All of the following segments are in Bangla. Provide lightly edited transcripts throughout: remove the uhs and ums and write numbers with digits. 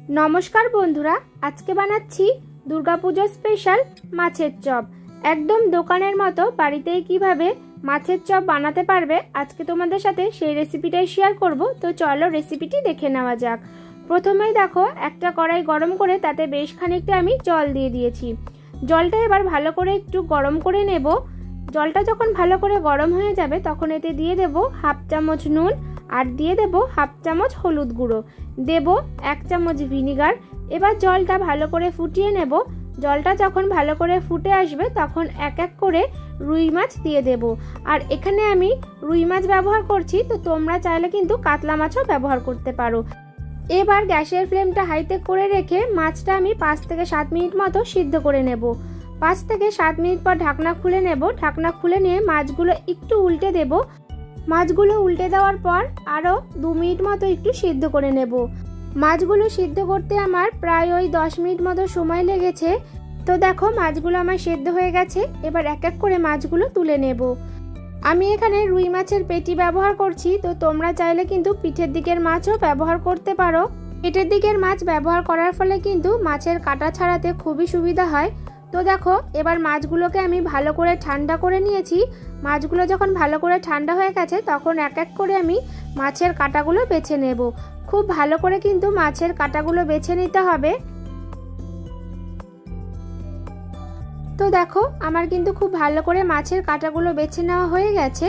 नमस्कार बंधुरा आज के बानाচ্ছি दुर्गापूजा स्पेशल माছের চপ একদম দোকানের মতো বাড়িতেই কিভাবে মাছের চপ বানাতে পারবে আজকে তোমাদের সাথে সেই রেসিপিটাই শেয়ার করব। তো চলো রেসিপিটি দেখে নেওয়া যাক। প্রথমেই দেখো একটা কড়াই গরম করে তাতে বেশ খানিকটা আমি জল দিয়ে দিয়েছি। জলটা এবার ভালো করে একটু গরম করে নেব। জলটা যখন ভালো করে গরম হয়ে যাবে তখন এতে দিয়ে দেব হাফ চামচ নুন আর দিয়ে দেব হাফ চামচ হলুদ গুঁড়ো, দেব 1 চামচ ভিনিগার। এবার জলটা ভালো করে ফুটিয়ে নেব। জলটা যখন ভালো করে ফুটে আসবে তখন এক এক করে রুই মাছ দিয়ে দেব। আর এখানে আমি রুই মাছ ব্যবহার করছি, তো তোমরা চাইলে কিন্তু কাতলা মাছও ব্যবহার করতে পারো। এবার গ্যাসের ফ্লেমটা হাইতে করে রেখে মাছটা আমি 5 থেকে 7 মিনিট মতো সিদ্ধ করে নেব। 5 থেকে 7 মিনিট পর ঢাকনা খুলে নেব। ঢাকনা খুলে নিয়ে মাছগুলো একটু উল্টে দেব। মাছগুলো উল্টে দেওয়ার পর আরও 2 মিনিট মতো একটু সিদ্ধ করে নেব। মাছগুলো সিদ্ধ করতে আমার প্রায় ওই 10 মিনিট মতো সময় লেগেছে। তো দেখো মাছগুলো আমার সিদ্ধ হয়ে গেছে। এবার এক এক করে মাছগুলো তুলে নেব। আমি এখানে রুই মাছের পেটি ব্যবহার করছি, তো তোমরা চাইলে কিন্তু পিঠের দিকের মাছও ব্যবহার করতে পারো। পেটের দিকের মাছ ব্যবহার করার ফলে কিন্তু মাছের কাটা ছাড়াতে খুবই সুবিধা হয়। তো দেখো এবার মাছগুলোকে আমি ভালো করে ঠান্ডা করে নিয়েছি। মাছগুলো যখন ভালো করে ঠান্ডা হয়ে গেছে তখন এক এক করে আমি মাছের কাঁটাগুলো বেছে নেব। খুব ভালো করে কিন্তু মাছের কাঁটাগুলো বেছে নিতে হবে। তো দেখো আমার কিন্তু খুব ভালো করে মাছের কাঁটাগুলো বেছে নেওয়া হয়ে গেছে।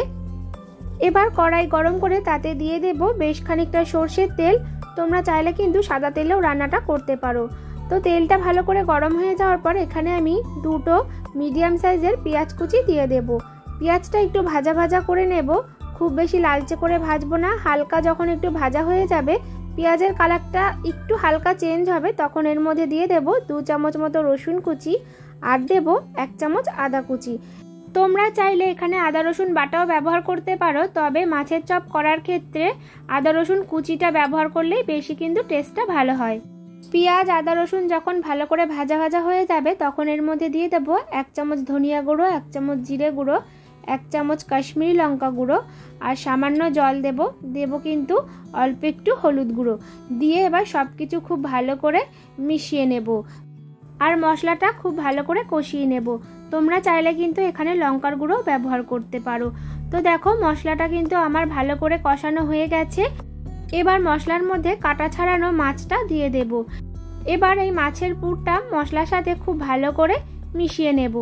এবার কড়াই গরম করে তাতে দিয়ে দেব বেশ খানিকটা সরষের তেল। তোমরা চাইলে কিন্তু সাদা তেলেও রান্নাটা করতে পারো। তো তেলটা ভালো করে গরম হয়ে যাওয়ার পর এখানে আমি 2টো মিডিয়াম সাইজের পেঁয়াজ কুচি দিয়ে দেব। পেঁয়াজটা একটু ভাজা ভাজা করে নেব, খুব বেশি লালচে করে ভাজবো না। হালকা যখন একটু ভাজা হয়ে যাবে, পেঁয়াজের কালারটা একটু হালকা চেঞ্জ হবে, তখন এর মধ্যে দিয়ে দেব 2 চামচ মতো রসুন কুচি আর দেব 1 চামচ আদা কুচি। তোমরা চাইলে এখানে আদা রসুন বাটাও ব্যবহার করতে পারো, তবে মাছের চপ করার ক্ষেত্রে আদা রসুন কুচিটা ব্যবহার করলেই বেশি কিন্তু টেস্টটা ভালো হয়। পেঁয়াজ আদা রসুন যখন ভালো করে ভাজা ভাজা হয়ে যাবে তখন এর মধ্যে দিয়ে দেব 1 চামচ ধনিয়া গুঁড়ো, 1 চামচ জিরে গুঁড়ো, 1 চামচ কাশ্মীরি লঙ্কা গুঁড়ো আর সামান্য জল দেব কিন্তু অল্প একটু হলুদ গুঁড়ো দিয়ে এবার সব কিছু খুব ভালো করে মিশিয়ে নেব। আর মশলাটা খুব ভালো করে কষিয়ে নেব। তোমরা চাইলে কিন্তু এখানে লঙ্কার গুঁড়ো ব্যবহার করতে পারো। তো দেখো মশলাটা কিন্তু আমার ভালো করে কষানো হয়ে গেছে। এবার মশলার মধ্যে কাটা ছাড়ানো মাছটা দিয়ে দেব। এবার এই মাছের পুরটা মশলার সাথে খুব ভালো করে মিশিয়ে নেব।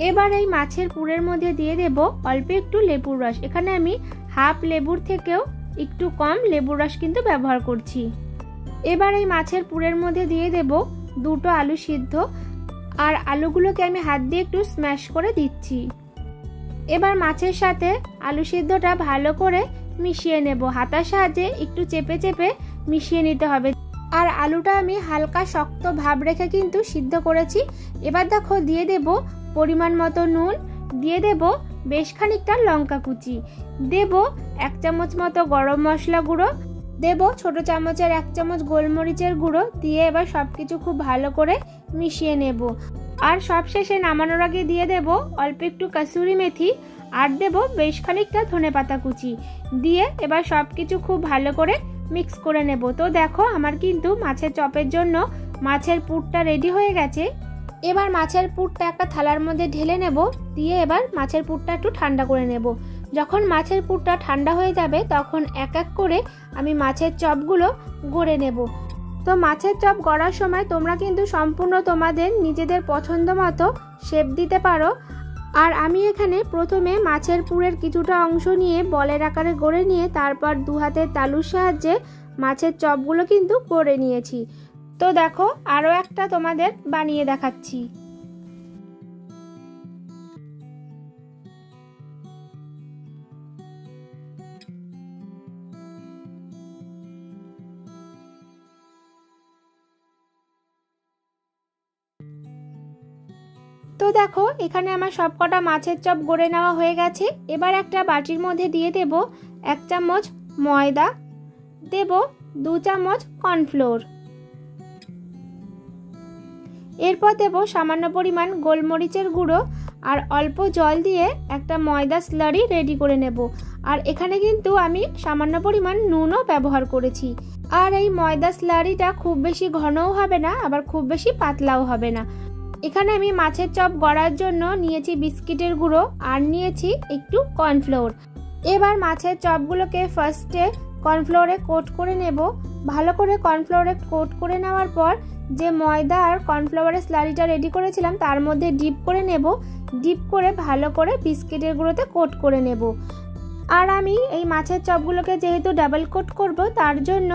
এবার এই মাছের পুরের মধ্যে দিয়ে দেব অল্প একটু লেবুর রস। এখানে আমি হাফ লেবুর থেকেও একটু কম লেবুর রস কিন্তু ব্যবহার করছি। এবার এই মাছের পুরের মধ্যে দিয়ে দেব 2টো আলু সিদ্ধ আর আলুগুলোকে আমি হাত দিয়ে একটু স্ম্যাশ করে দিচ্ছি। এবার মাছের সাথে আলু সিদ্ধটা ভালো করে মিশিয়ে নেব। হাতার সাহায্যে একটু চেপে চেপে মিশিয়ে নিতে হবে। আর আলুটা আমি হালকা শক্ত ভাব রেখে কিন্তু সিদ্ধ করেছি। এবার দেখো দিয়ে দেব পরিমাণ মতো নুন, দিয়ে দেব বেশ খানিকটা লঙ্কা কুচি, দেব 1 চামচ মতো গরম মশলা গুঁড়ো, দেব ছোট চামচের 1 চামচ গোলমরিচের গুঁড়ো দিয়ে এবার সবকিছু খুব ভালো করে মিশিয়ে নেব। আর সবশেষে নামানোর আগে দিয়ে দেব অল্প একটু কাসুরি মেথি আর দেব বেশ খানিকটা ধনেপাতা কুচি দিয়ে এবার সবকিছু খুব ভালো করে মিক্স করে নেব। তো দেখো আমার কিন্তু মাছের চপের জন্য মাছের পুরটা রেডি হয়ে গেছে। এবার মাছের পুরটা একটা থালার মধ্যে ঢেলে নেব, দিয়ে এবার মাছের পুরটা একটু ঠান্ডা করে নেব। যখন মাছের পুরটা ঠান্ডা হয়ে যাবে তখন এক এক করে আমি মাছের চপগুলো গড়ে নেব। তো মাছের চপ গড়ার সময় তোমরা কিন্তু সম্পূর্ণ তোমাদের নিজেদের পছন্দ মতো শেপ দিতে পারো। আর আমি এখানে প্রথমে মাছের পুরের কিছুটা অংশ নিয়ে বলের আকারে গড়ে নিয়ে তারপর 2 হাতের তালুর সাহায্যে মাছের চপগুলো কিন্তু গড়ে নিয়েছি। তো দেখো আরও একটা তোমাদের বানিয়ে দেখাচ্ছি। তো দেখো এখানে আমার সবকটা মাছের চপ গড়ে নেওয়া হয়ে গেছে। এবার একটা বাটির মধ্যে দিয়ে দেব 1 চামচ ময়দা, দেব 2 চামচ কর্নফ্লোর, এরপর দেব সামান্য পরিমাণ গোলমরিচের গুঁড়ো আর অল্প জল দিয়ে একটা ময়দা স্লারি রেডি করে নেব। আর এখানে কিন্তু আমি সামান্য পরিমাণ নুনও ব্যবহার করেছি। আর এই ময়দা স্লারিটা খুব বেশি ঘনও হবে না, আবার খুব বেশি পাতলাও হবে না। এখানে আমি মাছের চপ গড়ার জন্য নিয়েছি বিস্কিটের গুঁড়ো আর নিয়েছি একটু কর্নফ্লোর। এবার মাছের চপগুলোকে ফার্স্টে কর্নফ্লোরে কোট করে নেব। ভালো করে কর্নফ্লোরে কোট করে নেওয়ার পর যে ময়দা আর কর্নফ্লাওয়ারের স্লারিটা রেডি করেছিলাম তার মধ্যে ডিপ করে নেব। ডিপ করে ভালো করে বিস্কিটের গুঁড়োতে কোট করে নেব। আর আমি এই মাছের চপগুলোকে যেহেতু ডাবল কোট করব, তার জন্য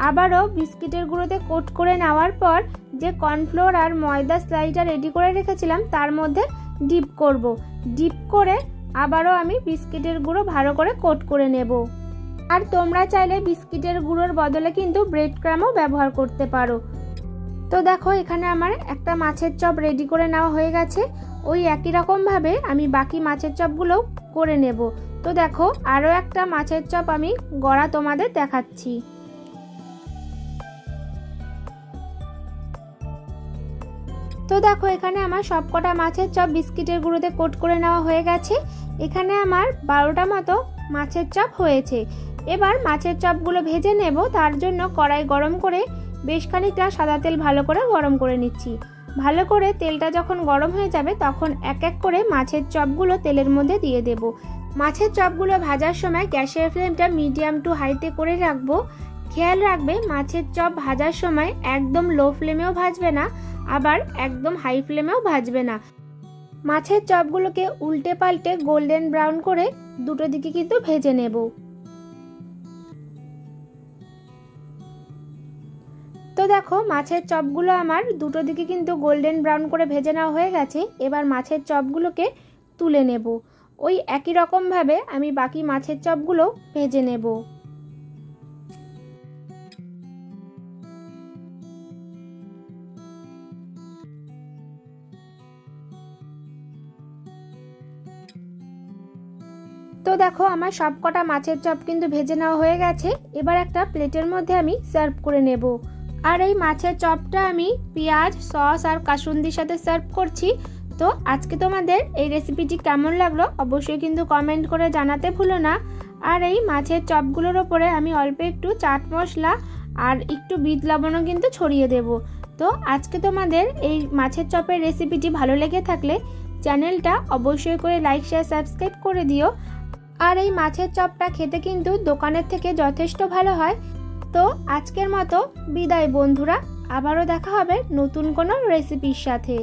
আবারও বিস্কিটের গুঁড়োতে কোট করে নেওয়ার পর যে কর্নফ্লোর আর ময়দা স্লারিটা রেডি করে রেখেছিলাম তার মধ্যে ডিপ করব। ডিপ করে আবারও আমি বিস্কিটের গুঁড়ো ভালো করে কোট করে নেব। আর তোমরা চাইলে বিস্কিটের গুঁড়োর বদলে কিন্তু ব্রেড ক্রামও ব্যবহার করতে পারো। তো দেখো এখানে আমার একটা মাছের চপ রেডি করে নেওয়া হয়ে গেছে। ওই একই রকমভাবে আমি বাকি মাছের চপগুলো করে নেব। তো দেখো আরও একটা মাছের চপ আমি গড়া তোমাদের দেখাচ্ছি। তো দেখো এখানে আমার সবকটা মাছের চপ বিস্কিটের গুঁড়োতে কোট করে নেওয়া হয়ে গেছে। এখানে আমার 12টা মতো মাছের চপ হয়েছে। এবার মাছের চপগুলো ভেজে নেব। তার জন্য কড়াই গরম করে বেশ খানিকটা সাদা তেল ভালো করে গরম করে নিচ্ছি। ভালো করে তেলটা যখন গরম হয়ে যাবে তখন এক এক করে মাছের চপগুলো তেলের মধ্যে দিয়ে দেব। মাছের চপগুলো ভাজার সময় গ্যাসের ফ্লেমটা মিডিয়াম টু হাইতে করে রাখবো। খেয়াল রাখবে মাছের চপ ভাজার সময় একদম লো ফ্লেমেও ভাজবে না, আবার একদম হাই ফ্লেমেও ভাজবে না। মাছের চপগুলোকে উল্টে পাল্টে গোল্ডেন ব্রাউন করে দুটো দিকে কিন্তু ভেজে নেব। তো দেখো মাছের চপগুলো আমার দুটো দিকে কিন্তু গোল্ডেন ব্রাউন করে ভেজে নেওয়া হয়ে গেছে। এবার মাছের চপগুলোকে তুলে নেব। ওই একই রকমভাবে আমি বাকি মাছের চপগুলো ভেজে নেব। তো দেখো আমার সবকটা মাছের চপ কিন্তু ভেজে নেওয়া হয়ে গেছে। এবার একটা প্লেটের মধ্যে আমি সার্ভ করে নেব। আর এই মাছের চপটা আমি পেঁয়াজ, সস আর কাসুন্দির সাথে সার্ভ করছি। তো আজকে তোমাদের এই রেসিপিটি কেমন লাগলো অবশ্যই কিন্তু কমেন্ট করে জানাতে ভুলো না। আর এই মাছের চপগুলোর ওপরে আমি অল্প একটু চাট মশলা আর একটু বিট লবণও কিন্তু ছড়িয়ে দেব। তো আজকে তোমাদের এই মাছের চপের রেসিপিটি ভালো লেগে থাকলে চ্যানেলটা অবশ্যই করে লাইক, শেয়ার, সাবস্ক্রাইব করে দিও। আর এই মাছের চপটা খেতে কিন্তু দোকানের থেকে যথেষ্ট ভালো হয়। তো আজকের মতো বিদায় বন্ধুরা, আবারও দেখা হবে নতুন কোনো রেসিপির সাথে।